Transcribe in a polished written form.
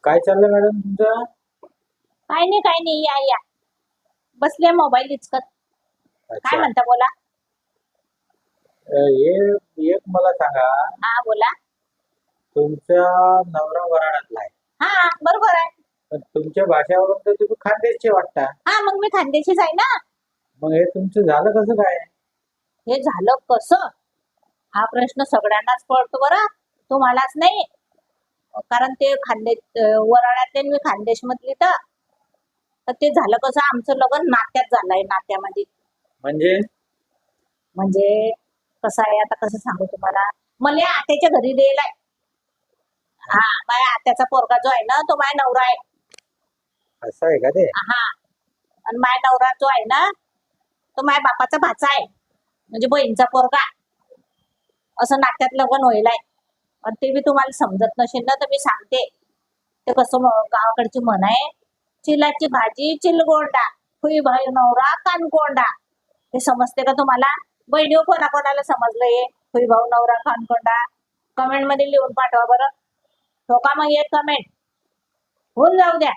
काय चाललंय मॅडम तुमचं? काय नाही या या बसले मोबाईल इचकत. काय अच्छा. म्हणता बोला. हे एक मला सांगा, हा बोला. तुमचा नवरा वराडातला आहे, हा बरोबर आहे. पण तुमच्या भाषावरून तर तुम्ही खानदेशचे वाटता. हा मग मी खानदेशीच आहे ना. मग हे तुमचं झालं कसं काय? हे झालं कसं हा प्रश्न सगळ्यांनाच पडतो बरं, तुम्हालाच नाही. कारण ते खानदेश वराड्यातले मी खानदेश मधली तर ते झालं कसं, आमचं लग्न नात्यात झालंय, नात्यामध्ये. म्हणजे म्हणजे कसं आहे, आता कसं सांगू तुम्हाला. मला आत्याच्या घरी दिलाय. हा माझ्या आत्याचा पोरगा जो आहे ना तो माझा नवरा आहे. असं आहे का ते? हा आणि माझा नवरा जो आहे ना तो माझ्या बापाचा भाचा आहे, म्हणजे बहीणचा पोरगा. असं नात्यात लग्न व्हायलाय. आणि ते बी तुम्हाला समजत नसेल ना तर मी सांगते. ते कसं गावाकडची म्हण आहे, चिलाची भाजी चिलगोंडा, हुई भाई नवरा कानकोंडा. हे समजते का तुम्हाला? बहिणी कोणाकोणाला समजलंय हुई भाऊ नवरा कानकोंडा? कमेंट मध्ये लिहून पाठवा बरं. ठोका मग एक कमेंट होऊन जाऊ द्या.